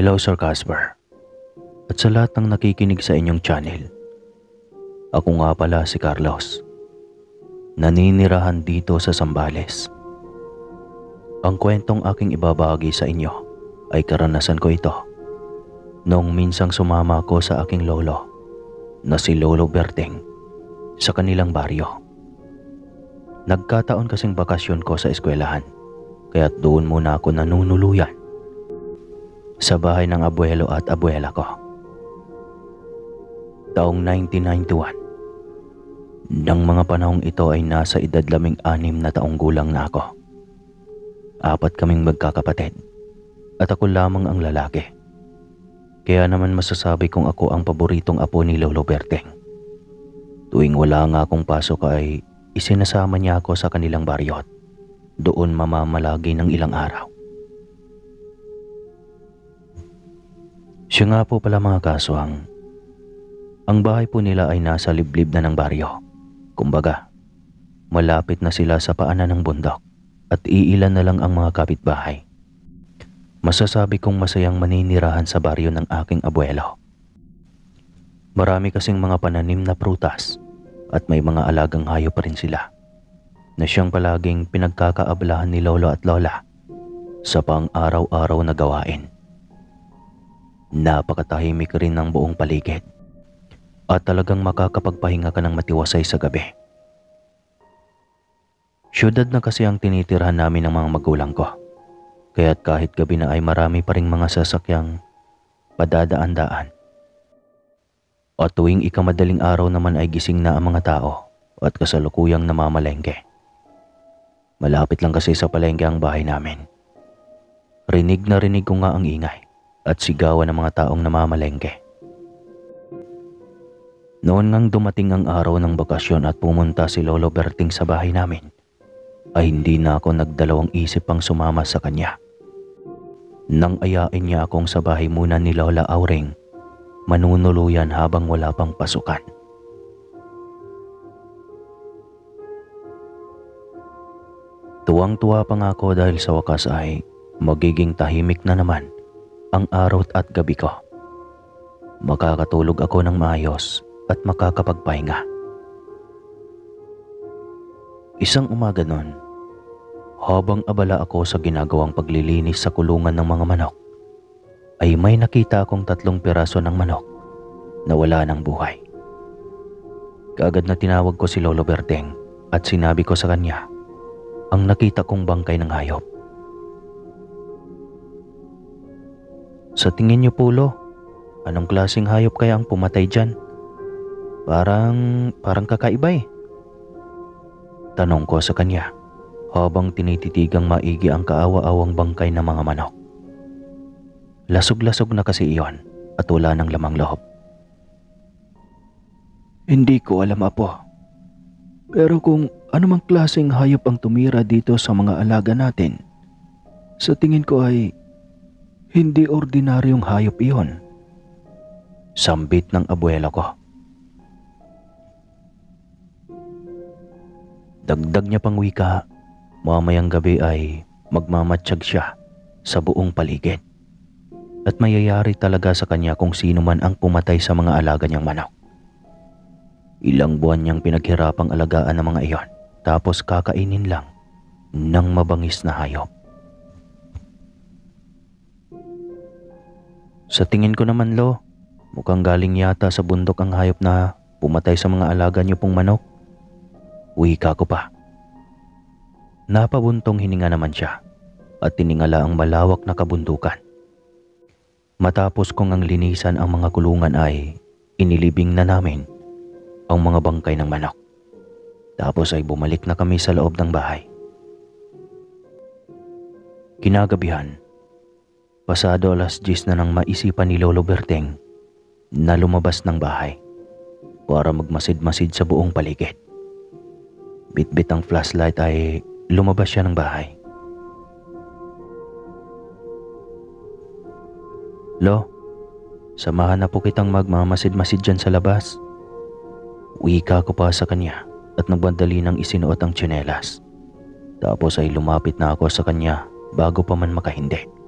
Hello Sir Casper, at sa lahat ng nakikinig sa inyong channel. Ako nga pala si Carlos, naninirahan dito sa Zambales. Ang kwentong aking ibabahagi sa inyo ay karanasan ko ito noong minsang sumama ko sa aking lolo na si Lolo Berteng sa kanilang baryo. Nagkataon kasing bakasyon ko sa eskwelahan, kaya't doon muna ako nanunuluyan sa bahay ng abuelo at abuela ko. Taong 1991, nang mga panahong ito ay nasa edad 16 na taong gulang na ako. 4 kaming magkakapatid at ako lamang ang lalaki. Kaya naman masasabi kong ako ang paboritong apo ni Lolo Berteng. Tuwing wala nga akong pasok ay isinasama niya ako sa kanilang baryo at doon mamamalagi ng ilang araw. Siya nga po pala mga kaswang, ang bahay po nila ay nasa liblib na ng baryo. Kumbaga, malapit na sila sa paanan ng bundok at iilan na lang ang mga kapitbahay. Masasabi kong masayang maninirahan sa baryo ng aking abuelo. Marami kasing mga pananim na prutas at may mga alagang hayop pa rin sila na siyang palaging pinagkakaabalahan ni lolo at lola sa pang-araw-araw na gawain. Napakatahimik rin ng buong paligid at talagang makakapagpahinga ka ng matiwasay sa gabi. Syudad na kasi ang tinitirhan namin ng mga magulang ko, kaya't kahit gabi na ay marami pa ring mga sasakyang padadaan-daan. At tuwing ikamadaling araw naman ay gising na ang mga tao at kasalukuyang namamalengke. Malapit lang kasi sa palengke ang bahay namin. Rinig na rinig ko nga ang ingay at sigawan ng mga taong namamalengke. Noon ngang dumating ang araw ng bakasyon at pumunta si Lolo Berting sa bahay namin, ay hindi na ako nagdalawang isip pang sumama sa kanya. Nang ayain niya akong sa bahay muna ni Lola Auring, manunuluyan habang wala pang pasukan. Tuwang-tuwa pa nga ako dahil sa wakas ay magiging tahimik na naman ang araw at gabi ko. Makakatulog ako ng maayos at makakapagpahinga. Isang umaga noon, habang abala ako sa ginagawang paglilinis sa kulungan ng mga manok, ay may nakita akong 3 piraso ng manok na wala ng buhay. Kaagad na tinawag ko si Lolo Berteng at sinabi ko sa kanya ang nakita kong bangkay ng hayop. Sa tingin niyo po, Lo, anong klaseng hayop kaya ang pumatay dyan? Parang kakaiba eh. Tanong ko sa kanya habang tinititigang maigi ang kaawa-awang bangkay ng mga manok. Lasog-lasog na kasi iyon at wala ng lamang loob. Hindi ko alam, Apo. Pero kung anumang klaseng hayop ang tumira dito sa mga alaga natin, sa tingin ko ay hindi ordinaryong hayop iyon. Sambit ng abuela ko. Dagdag niya pang wika, mamayang gabi ay magmamatsyag siya sa buong paligid. At mayayari talaga sa kanya kung sino man ang pumatay sa mga alaga niyang manok. Ilang buwan niyang pinaghirapang alagaan ng mga iyon, tapos kakainin lang ng mabangis na hayop. Sa tingin ko naman, Lo, mukhang galing yata sa bundok ang hayop na pumatay sa mga alaga niyo pong manok. Wika ko pa. Napabuntong hininga naman siya at tiningala ang malawak na kabundukan. Matapos kong ang linisan ang mga kulungan ay inilibing na namin ang mga bangkay ng manok. Tapos ay bumalik na kami sa loob ng bahay. Kinagabihan, pasado 10:00 na nang maisipan ni Lolo Berteng na lumabas ng bahay para magmasid-masid sa buong paligid. Bit-bit ang flashlight ay lumabas siya ng bahay. Lo, samahan na po kitang magmamasid-masid dyan sa labas. Wika ko pa sa kanya at nagbandali ng isinuot ang tsinelas. Tapos ay lumapit na ako sa kanya bago pa man makahindi.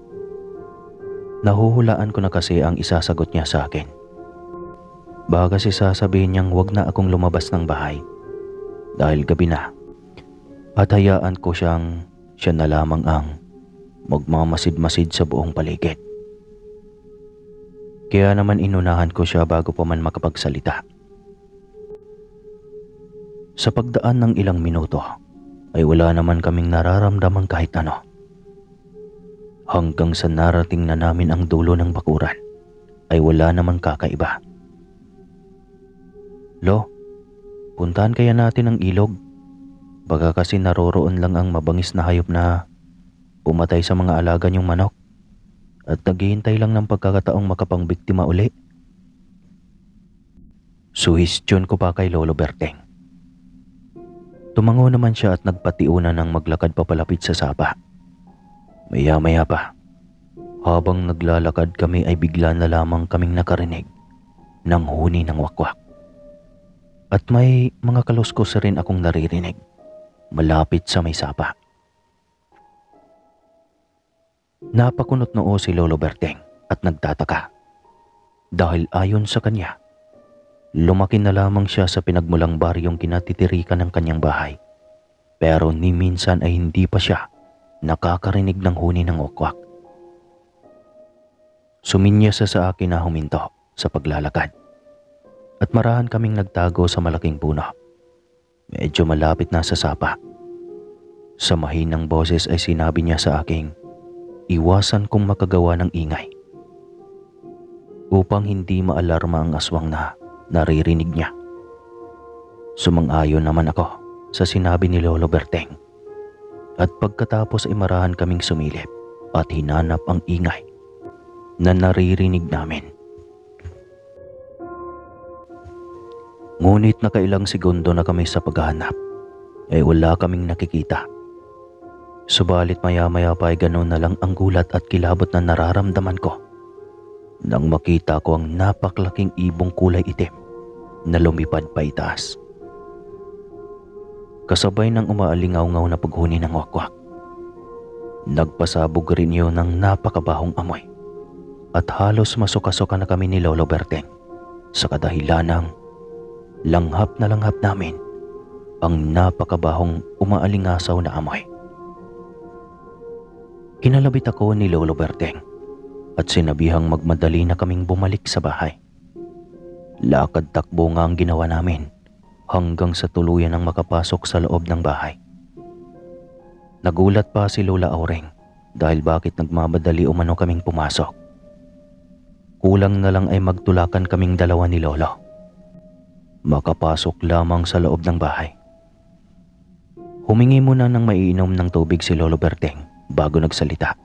Nahuhulaan ko na kasi ang isasagot niya sa akin. Baka kasi sasabihin niyang wag na akong lumabas ng bahay dahil gabi na at hayaan ko siya na lamang ang magmamasid-masid sa buong paligid. Kaya naman inunahan ko siya bago pa man makapagsalita. Sa pagdaan ng ilang minuto ay wala naman kaming nararamdamang kahit ano. Hanggang sa narating na namin ang dulo ng bakuran ay wala namang kakaiba. Lo, puntahan kaya natin ang ilog? Baka kasi naroroon lang ang mabangis na hayop na pumatay sa mga alaga niyong manok at naghihintay lang ng pagkakataong makapangbiktima uli. Suhestyon ko pa kay Lolo Berteng. Tumango naman siya at nagpatiuna ng maglakad papalapit sa sapa. Maya-maya pa, habang naglalakad kami ay bigla na lamang kaming nakarinig ng huni ng wakwak. At may mga kaluskos rin akong naririnig malapit sa may sapa. Napakunot noo si Lolo Berteng at nagtataka. Dahil ayon sa kanya, lumaki na lamang siya sa pinagmulang baryong kinatitirikan ng kanyang bahay. Pero ni minsan ay hindi pa siya nakakarinig ng huni ng wakwak. Suminyasa sa akin na huminto sa paglalakad. At marahan kaming nagtago sa malaking puno. Medyo malapit na sa sapa. Sa mahinang boses ay sinabi niya sa aking iwasan kong makagawa ng ingay upang hindi maalarma ang aswang na naririnig niya. Sumang-ayon naman ako sa sinabi ni Lolo Berteng at pagkatapos ay marahan kaming sumilip at hinanap ang ingay na naririnig namin. Ngunit nakailang segundo na kami sa paghahanap ay wala kaming nakikita. Subalit maya-maya pa ay ganoon na lang ang gulat at kilabot na nararamdaman ko nang makita ko ang napaklaking ibong kulay itim na lumipad pa itaas. Kasabay ng umaalingaw-ngaw na paghuni ng wakwak, nagpasabog rin yun ng napakabahong amoy at halos masuka-suka na kami ni Lolo Berteng sa kadahilanang langhap na langhap namin ang napakabahong umaalingasaw na amoy. Kinalabit ako ni Lolo Berteng at sinabihang magmadali na kaming bumalik sa bahay. Lakad-takbo nga ang ginawa namin hanggang sa tuluyan ang makapasok sa loob ng bahay. Nagulat pa si Lola Aureng dahil bakit nagmamadali umano kaming pumasok. Kulang na lang ay magtulakan kaming dalawa ni Lolo. Makapasok lamang sa loob ng bahay. Humingi muna ng maiinom ng tubig si Lolo Berteng bago nagsalita.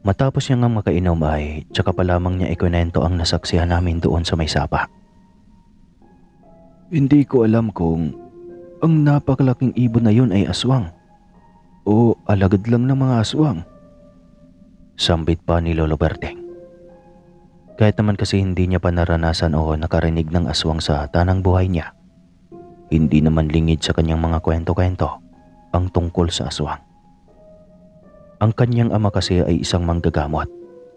Matapos niya nga makainom ay tsaka pa lamang niya ikwento ang nasaksihan namin doon sa may sapa. Hindi ko alam kung ang napakalaking ibon na yun ay aswang o alagad lang ng mga aswang. Sambit pa ni Lolo Berteng. Kahit naman kasi hindi niya pa naranasan o nakarinig ng aswang sa tanang buhay niya, hindi naman lingid sa kanyang mga kwento-kwento ang tungkol sa aswang. Ang kanyang ama kasi ay isang manggagamot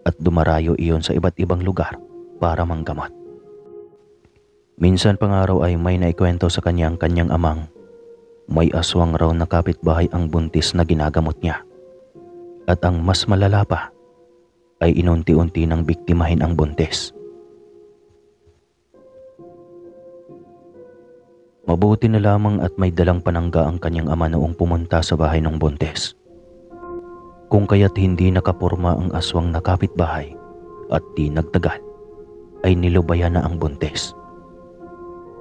at dumarayo iyon sa iba't ibang lugar para manggamot. Minsan pang araw ay may naikwento sa kanyang amang may aswang raw na kapitbahay ang buntis na ginagamot niya. At ang mas malala pa ay inunti-unti nang biktimahin ang buntis. Mabuti na lamang at may dalang panangga ang kanyang ama noong pumunta sa bahay ng buntis. Kung kaya't hindi nakapurma ang aswang na kapitbahay at di nagtagal ay nilubayan na ang buntis.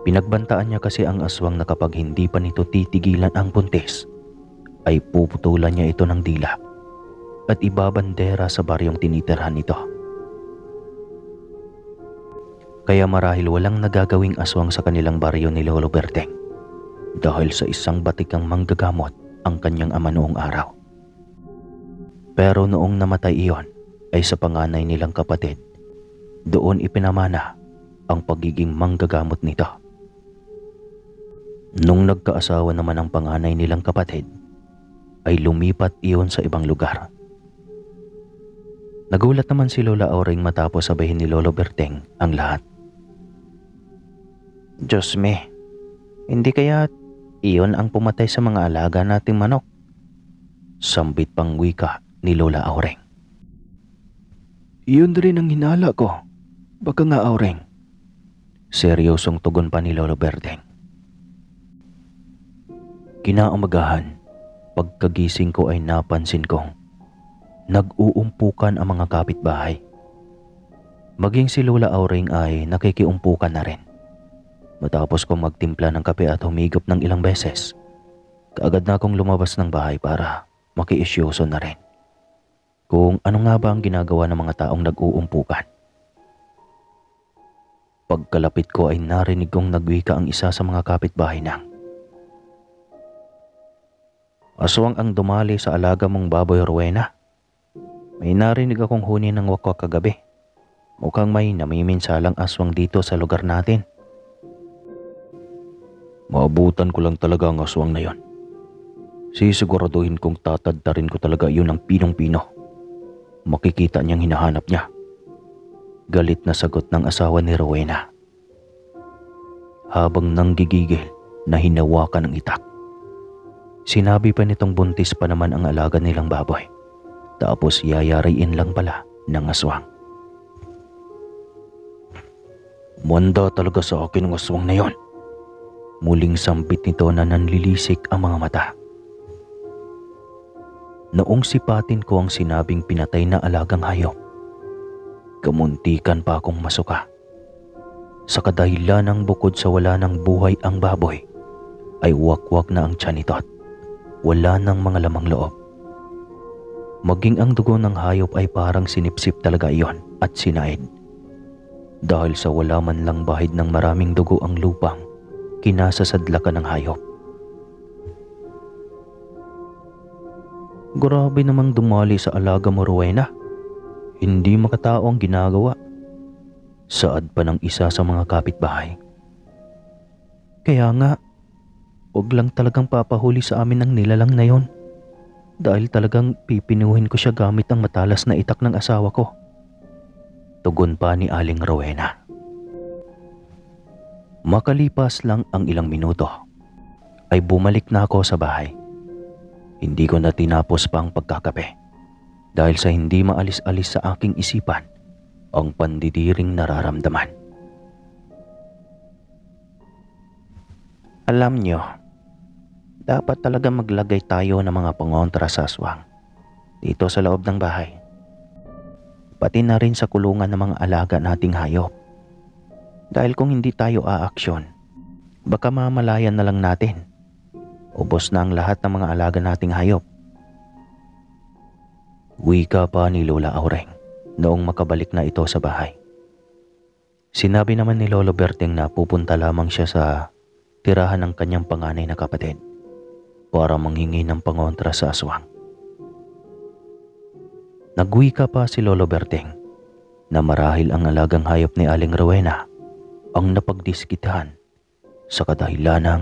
Pinagbantaan niya kasi ang aswang na kapag hindi pa nito titigilan ang buntis ay puputulan niya ito ng dila at ibabandera sa baryong tinitirhan nito. Kaya marahil walang nagagawing aswang sa kanilang baryo ni Lolo Berteng dahil sa isang batikang manggagamot ang kanyang ama noong araw. Pero noong namatay iyon ay sa panganay nilang kapatid, doon ipinamana ang pagiging manggagamot nito. Nung nagkaasawa naman ang panganay nilang kapatid, ay lumipat iyon sa ibang lugar. Nagulat naman si Lola Auring matapos sabihin ni Lolo Berteng ang lahat. Diyos me, hindi kaya iyon ang pumatay sa mga alaga nating manok? Sambit pang wika ni Lola Auring. Iyon rin ang hinala ko. Baka nga, Auring. Seryosong tugon pa ni Lolo Berteng. Kinaumagahan, pagkagising ko ay napansin kong nag-uumpukan ang mga kapitbahay. Maging si Lola Auring ay nakikiumpukan na rin. Matapos kong magtimpla ng kape at humigop ng ilang beses, kaagad na akong lumabas ng bahay para makiisyoso na rin kung ano nga ba ang ginagawa ng mga taong nag-uumpukan. Pagkalapit ko ay narinig kong nagwika ang isa sa mga kapitbahay ng, aswang ang dumali sa alaga mong baboy, Rowena. May narinig akong huni ng wakwak kagabi. Mukhang may namiminsalang aswang dito sa lugar natin. Maabutan ko lang talaga ang aswang na yon. Sisiguraduhin kong tatadtarin ko talaga yun ng pinong-pino. Makikita niyang hinahanap niya. Galit na sagot ng asawa ni Rowena. Habang nanggigigil na hinawakan ng itak. Sinabi pa nitong buntis pa naman ang alaga nilang baboy. Tapos yayariin lang pala ng aswang. Manda talaga sa akin ang aswang na yon. Muling sambit nito na nanlilisik ang mga mata. Noong sipatin ko ang sinabing pinatay na alagang hayop, kamuntikan pa akong masuka. Sa kadahilan ng bukod sa wala ng buhay ang baboy, ay wakwak na ang tiyan nito at wala ng mga lamang loob. Maging ang dugo ng hayop ay parang sinipsip talaga iyon at sinaid. Dahil sa wala man lang bahid ng maraming dugo ang lupang kinasasadlakan ng hayop. Grabe namang dumali sa alaga mo, Rowena. Hindi makatao ang ginagawa. Saad pa ng isa sa mga kapitbahay. Kaya nga, huwag lang talagang papahuli sa amin ng nilalang na yon. Dahil talagang pipinuhin ko siya gamit ang matalas na itak ng asawa ko. Tugon pa ni Aling Rowena. Makalipas lang ang ilang minuto, ay bumalik na ako sa bahay. Hindi ko na tinapos pa ang pagkakape dahil sa hindi maalis-alis sa aking isipan ang pandidiring nararamdaman. Alam nyo, dapat talaga maglagay tayo ng mga pangontra sa aswang dito sa loob ng bahay. Pati na rin sa kulungan ng mga alaga nating hayop. Dahil kung hindi tayo aaksyon, baka mamalayan na lang natin. Ubos na ang lahat ng mga alaga nating hayop. Wika pa ni Lola Auring noong makabalik na ito sa bahay. Sinabi naman ni Lolo Berteng na pupunta lamang siya sa tirahan ng kanyang panganay na kapatid para manghingi ng pangontra sa aswang. Nagwika pa si Lolo Berteng na marahil ang alagang hayop ni Aling Rowena ang napagdiskitahan sa kadahilan ng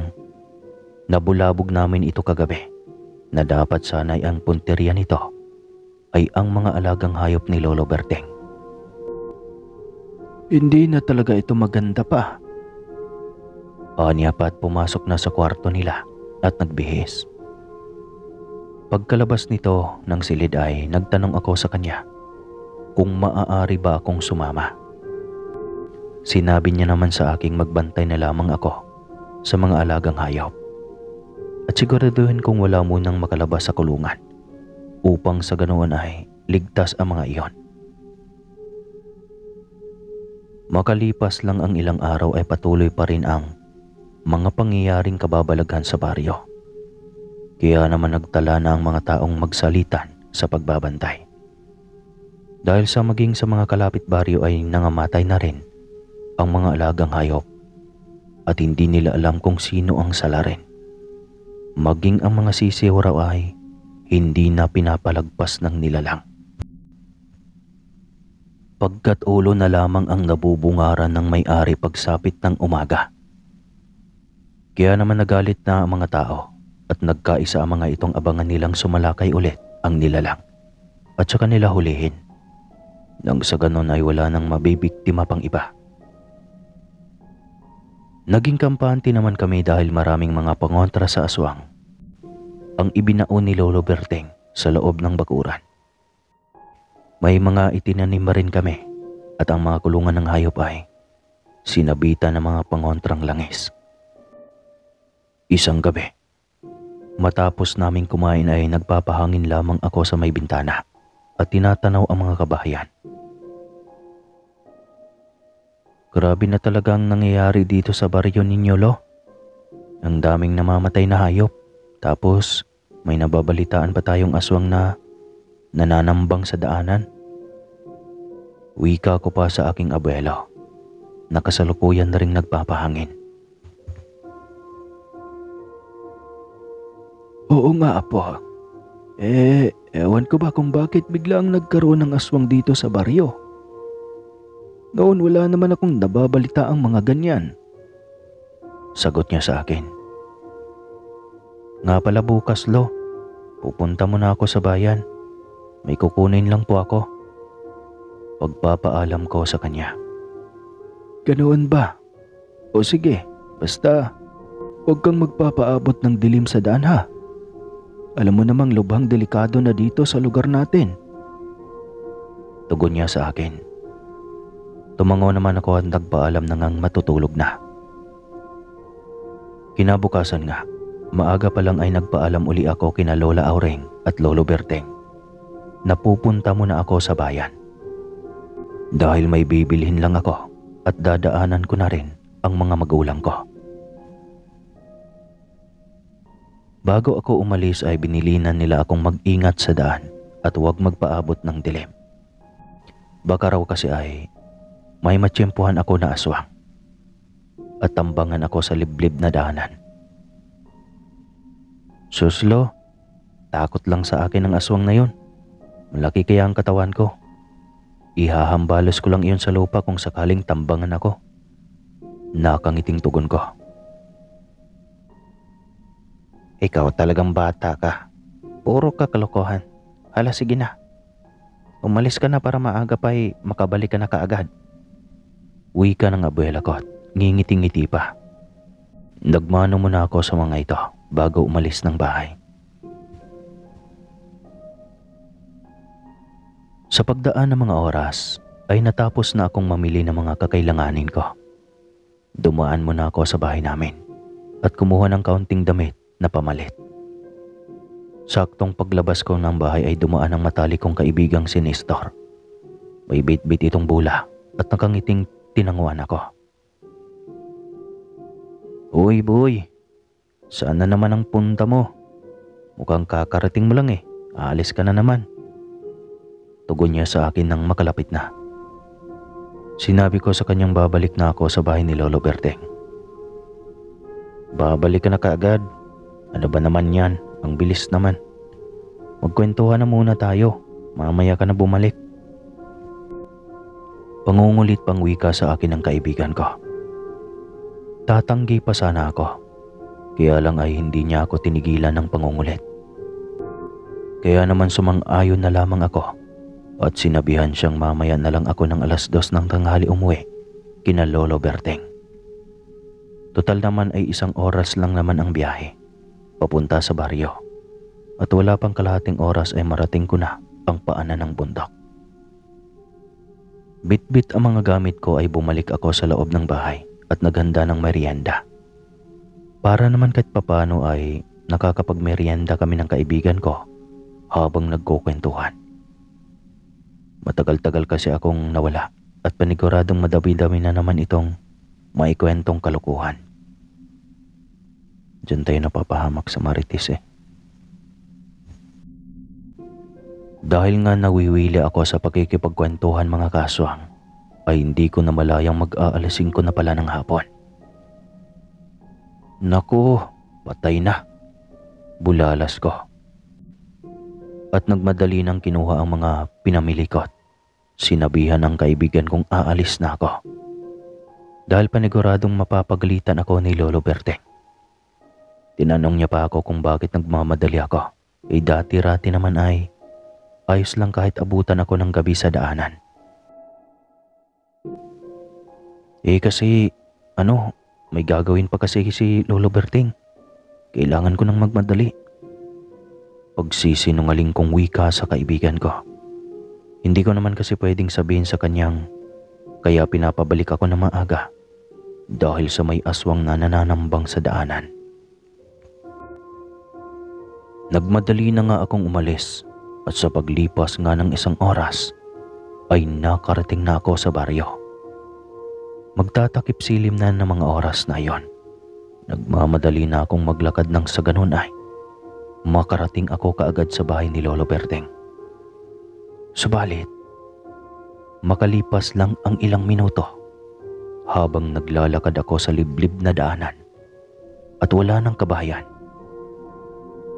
nabulabog namin ito kagabi na dapat sana'y ang punteriya nito ay ang mga alagang hayop ni Lolo Berteng. Hindi na talaga ito maganda pa. Anya pa at pumasok na sa kwarto nila at nagbihis. Pagkalabas nito ng silid ay nagtanong ako sa kanya kung maaari ba akong sumama. Sinabi niya naman sa aking magbantay na lamang ako sa mga alagang hayop at siguraduhin kong wala munang makalabas sa kulungan upang sa ganoon ay ligtas ang mga iyon. Makalipas lang ang ilang araw ay patuloy pa rin ang mga pangyayaring kababalaghan sa baryo. Kaya naman nagtala na ang mga taong magsalitan sa pagbabantay. Dahil sa maging sa mga kalapit baryo ay nangamatay na rin ang mga alagang hayop at hindi nila alam kung sino ang salarin. Maging ang mga sisiw raw ay hindi na pinapalagpas ng nilalang. Pagkat ulo na lamang ang nabubungaran ng may-ari pagsapit ng umaga. Kaya naman nagalit na ang mga tao at nagkaisa ang mga itong abangan nilang sumalakay ulit ang nilalang at saka nila hulihin. nang sa ganon ay wala nang mabibiktima pang iba. Naging kampante naman kami dahil maraming mga pangontra sa aswang ang ibinao ni Lolo Berteng sa loob ng bakuran. May mga itinanim na rin kami at ang mga kulungan ng hayop ay sinabitan ng mga pangontrang langis. Isang gabi, matapos naming kumain ay nagpapahangin lamang ako sa may bintana at tinatanaw ang mga kabahayan. Grabe na talagang nangyayari dito sa baryo ninyo, Lo. Ang daming namamatay na hayop, tapos may nababalitaan pa tayong aswang na nananambang sa daanan. Wika ko pa sa aking abuelo, na kasalukuyan na ring nagpapahangin. Oo nga, Apo. Ewan ko ba kung bakit biglang nagkaroon ng aswang dito sa baryo. Noon wala naman akong nababalita ang mga ganyan. Sagot niya sa akin. Nga pala bukas, Lo. Pupunta muna ako sa bayan. May kukunin lang po ako. Pagpapaalam ko sa kanya. Ganoon ba? O sige, basta huwag kang magpapaabot ng dilim sa daan, ha? Alam mo namang lubhang delikado na dito sa lugar natin. Tugon niya sa akin. Tumango naman ako at nagpaalam na ngang matutulog na. Kinabukasan nga, maaga pa lang ay nagpaalam uli ako kina Lola Aureng at Lolo Berteng na pupunta muna ako sa bayan. Dahil may bibilhin lang ako at dadaanan ko na rin ang mga magulang ko. Bago ako umalis ay binilinan nila akong mag-ingat sa daan at huwag magpaabot ng dilim. Baka raw kasi ay may matsyempuhan ako na aswang at tambangan ako sa liblib na daanan. Suslo, takot lang sa akin ang aswang na yun. Malaki kaya ang katawan ko. Ihahambalos ko lang iyon sa lupa kung sakaling tambangan ako. Nakangiting tugon ko. Ikaw talagang bata ka. Puro ka kalokohan. Hala, sige na. Umalis ka na para maaga pa ay makabalik ka na kaagad. Wika ng abuela ko at ngingiti-ngiti pa. Nagmano muna ako sa mga ito bago umalis ng bahay. Sa pagdaan ng mga oras ay natapos na akong mamili ng mga kakailanganin ko. Dumaan muna ako sa bahay namin at kumuha ng kaunting damit na pamalit. Saktong paglabas ko ng bahay ay dumaan ang matalik kong kaibigang si Nestor. May bit-bit itong bula at nakangiting tinanguan ako. Uy boy, saan na naman ang punta mo? Mukhang kakarating mo lang eh, aalis ka na naman. Tugon niya sa akin nang makalapit na. Sinabi ko sa kanyang babalik na ako sa bahay ni Lolo Berteng. Babalik ka na kaagad? Ano ba naman yan? Ang bilis naman. Magkwentuhan na muna tayo, mamaya ka na bumalik. Pangungulit pang wika sa akin ng kaibigan ko. Tatanggi pa sana ako, kaya lang ay hindi niya ako tinigilan ng pangungulit. Kaya naman sumang-ayon na lamang ako at sinabihan siyang mamaya na lang ako ng 2:00 ng tanghali umuwi kina Lolo Berteng. Total naman ay 1 oras lang naman ang biyahe papunta sa baryo at wala pang kalahating oras ay marating ko na ang paanan ng bundok. Bit-bit ang mga gamit ko ay bumalik ako sa loob ng bahay at naghanda ng merienda. Para naman kahit papano ay nakakapagmerienda kami ng kaibigan ko habang nagkukwentuhan. Matagal-tagal kasi akong nawala at paniguradong madami-dami na naman itong maikwentong kalukuhan. Diyan tayo napapahamak sa marites eh. Dahil nga nawiwili ako sa pagkikipagkwentuhan mga kaswang, ay hindi ko na malayang mag-aalasin ko na pala ng hapon. Naku, patay na. Bulalas ko. At nagmadali nang kinuha ang mga pinamili ko. Sinabihan ng kaibigan kong aalis na ako. Dahil paniguradong mapapagalitan ako ni Lolo Berteng. Tinanong niya pa ako kung bakit nagmamadali ako. Dati-rati naman ay ayos lang kahit abutan ako ng gabi sa daanan Kasi, may gagawin pa kasi si Lolo Berting. Kailangan ko nang magmadali. Pagsisinungaling kong wika sa kaibigan ko. Hindi ko naman kasi pwedeng sabihin sa kanyang kaya pinapabalik ako ng maaga dahil sa may aswang na nananambang sa daanan. Nagmadali na nga akong umalis at sa paglipas nga ng isang oras ay nakarating na ako sa baryo. Magtatakip silim na ng mga oras na iyon. Nagmamadali na akong maglakad nang sa ganun ay makarating ako kaagad sa bahay ni Lolo Berting. Subalit, makalipas lang ang ilang minuto habang naglalakad ako sa liblib na daanan at wala ng kabahayan.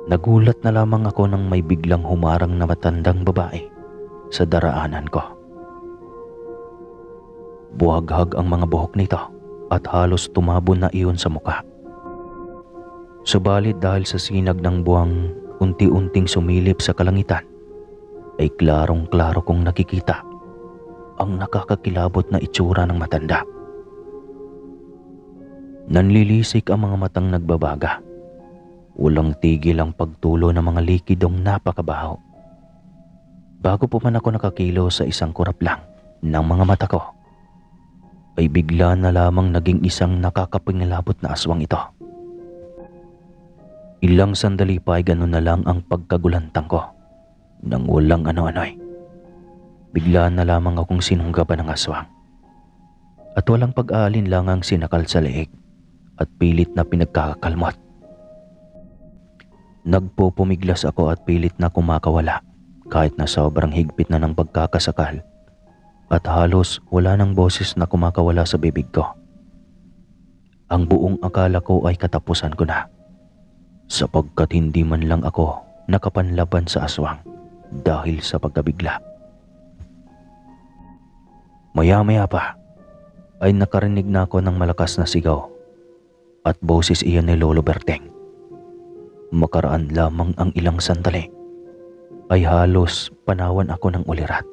Nagulat na lamang ako nang may biglang humarang na matandang babae sa daraanan ko. Buhaghag ang mga buhok nito at halos tumabo na iyon sa mukha. Subalit dahil sa sinag ng buwang unti-unting sumilip sa kalangitan, ay klarong-klaro kong nakikita ang nakakakilabot na itsura ng matanda. Nanlilisik ang mga matang nagbabaga. Walang tigil ang pagtulo ng mga likidong napakabaho. Bago pa man ako nakakilo sa isang kurap lang ng mga mata ko, ay bigla na lamang naging isang nakakapangilabot na aswang ito. Ilang sandali pa ay ganun na lang ang pagkagulantang ko. Nang walang ano-ano'y bigla na lamang akong sinunggaban ng aswang. At walang pag-aalinlangang sinakal sa leeg at pilit na pinagkakakalmot. Nagpupumiglas ako at pilit na kumakawala kahit na sobrang higpit na ng pagkakasakal at halos wala ng boses na kumakawala sa bibig ko. Ang buong akala ko ay katapusan ko na sapagkat hindi man lang ako nakapanlaban sa aswang dahil sa pagkabigla. Maya-maya pa ay nakarinig na ako ng malakas na sigaw at boses iyan ni Lolo Berting. Makaraan lamang ang ilang sandali ay halos panawan ako ng ulirat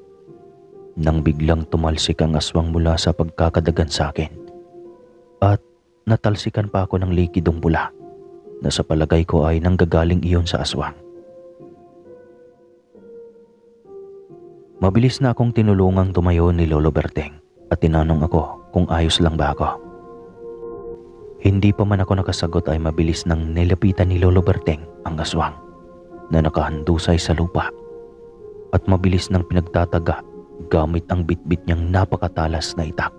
nang biglang tumalsik ang aswang mula sa pagkakadagan sa akin at natalsikan pa ako ng likidong pula na sa palagay ko ay nanggagaling iyon sa aswang. Mabilis na akong tinulungang tumayo ni Lolo Berting at tinanong ako kung ayos lang ba ako. Hindi pa man ako nakasagot ay mabilis nang nilapitan ni Lolo Berting ang aswang na nakahandusay sa lupa at mabilis nang pinagtataga gamit ang bitbit niyang napakatalas na itak.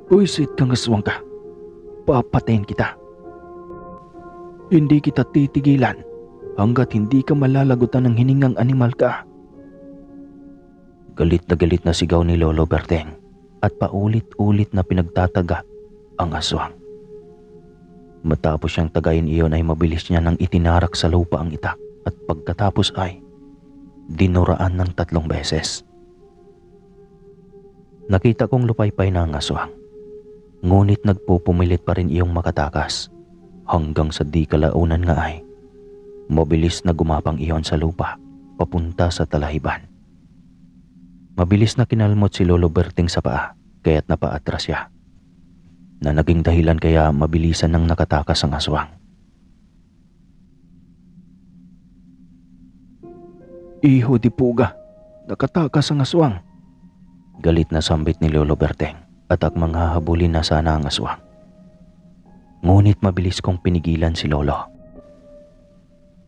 "Buisit kang aswang ka, papatayin kita. Hindi kita titigilan hanggat hindi ka malalagutan ng hiningang animal ka." Galit na sigaw ni Lolo Berting at paulit-ulit na pinagtataga ang aswang. Matapos siyang tagayin iyon ay mabilis niya nang itinarak sa lupa ang itak at pagkatapos ay dinuraan ng 3 beses. Nakita kong lupaypay na ang aswang, ngunit nagpupumilit pa rin iyong makatakas hanggang sa di kalaunan nga ay mabilis na gumapang iyon sa lupa papunta sa talahiban. Mabilis na kinalmot si Lolo Berting sa paa kaya't napaatras siya na naging dahilan kaya mabilisan nang nakatakas ang aswang. "Iho di puga, nakatakas ang aswang," galit na sambit ni Lolo Berting at akmang hahabulin na sana ang aswang. Ngunit mabilis kong pinigilan si Lolo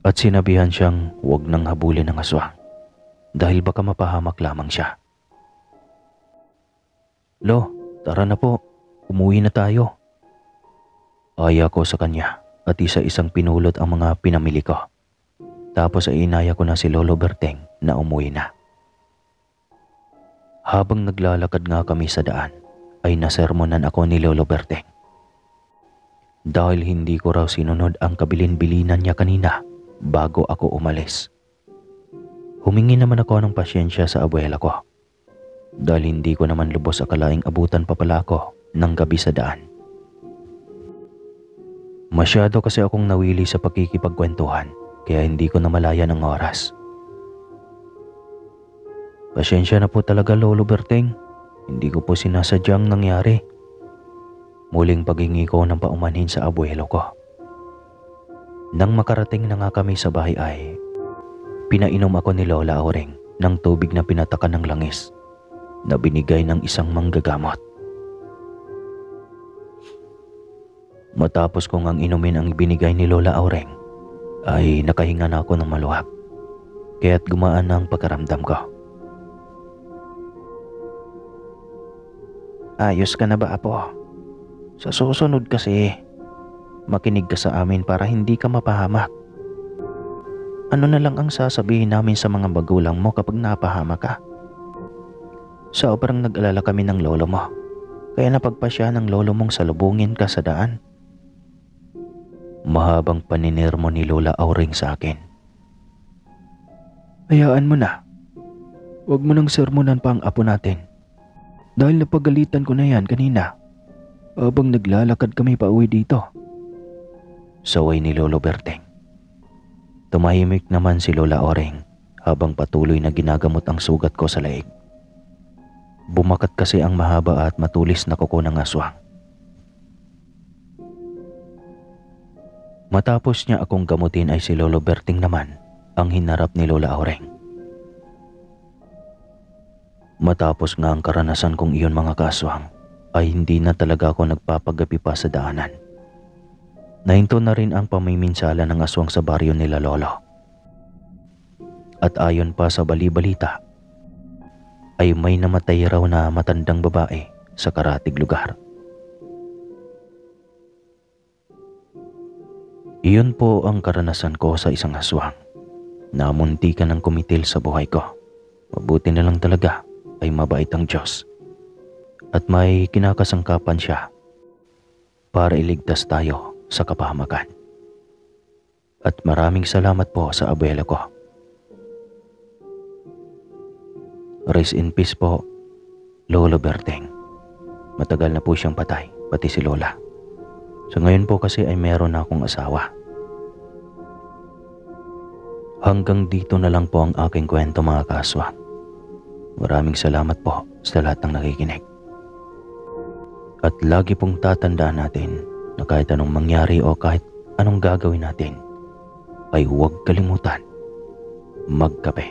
at sinabihan siyang huwag nang habulin ang aswang dahil baka mapahamak lamang siya. "Lo, tara na po, umuwi na tayo." Aya ko sa kanya at isa-isang pinulot ang mga pinamili ko. Tapos ay inaya ko na si Lolo Berting na umuwi na. Habang naglalakad nga kami sa daan ay nasermonan ako ni Lolo Berting dahil hindi ko raw sinunod ang kabilin-bilinan niya kanina bago ako umalis. Humingi naman ako ng pasyensya sa abuela ko dahil hindi ko naman lubos akalaing abutan pa pala ako ng gabi sa daan. Masyado kasi akong nawili sa pakikipagkwentuhan kaya hindi ko namalayan ang oras. "Pasyensya na po talaga, Lolo Berting. Hindi ko po sinasadyang nangyari. Muling paghingi ko ng paumanhin sa abuelo ko. Nang makarating na nga kami sa bahay ay pinainom ako ni Lola Auring ng tubig na pinatakan ng langis na binigay ng isang manggagamot. Matapos kong ang inumin ang ibinigay ni Lola Auring, ay nakahinga na ako ng maluwag, kaya't gumaan na ang pagkaramdam ko. Ayos ka na ba, Apo? Sa susunod kasi, makinig ka sa amin para hindi ka mapahamak. Ano na lang ang sasabihin namin sa mga magulang mo kapag napahamak ka? Sobrang nag-alala kami ng lolo mo, kaya napagpasya ng lolo mong salubungin ka sa daan. Mahabang paninirmo ni Lola Auring sa akin. Hayaan mo na. Huwag mo nang sermonan pa ang apo natin. Dahil napagalitan ko na yan kanina habang naglalakad kami pauwi dito. Saway ni Lolo Berteng. Tumahimik naman si Lola Auring habang patuloy na ginagamot ang sugat ko sa leeg. Bumakat kasi ang mahaba at matulis na kuko ng aswang. Matapos niya akong gamutin ay si Lolo Berting naman ang hinarap ni Lola Auring. Matapos nga ang karanasan kong iyon mga kaswang, ay hindi na talaga ako nagpapagabi pa sa daanan. Nahinto na rin ang pamiminsala ng aswang sa baryo nila Lolo. At ayon pa sa bali-balita, ay may namatay raw na matandang babae sa karatig lugar. Iyon po ang karanasan ko sa isang aswang na muntikan ng kumitil sa buhay ko. Mabuti na lang talaga ay mabait ang Diyos at may kinakasangkapan siya para iligtas tayo sa kapahamakan. At maraming salamat po sa abuelo ko. Rest in peace po, Lolo Berteng. Matagal na po siyang patay, pati si Lola. So ngayon po kasi ay meron na akong asawa. Hanggang dito na lang po ang aking kwento mga kaswang. Maraming salamat po sa lahat ng nakikinig. At lagi pong tatandaan natin na kahit anong mangyari o kahit anong gagawin natin, ay huwag kalimutan magkape.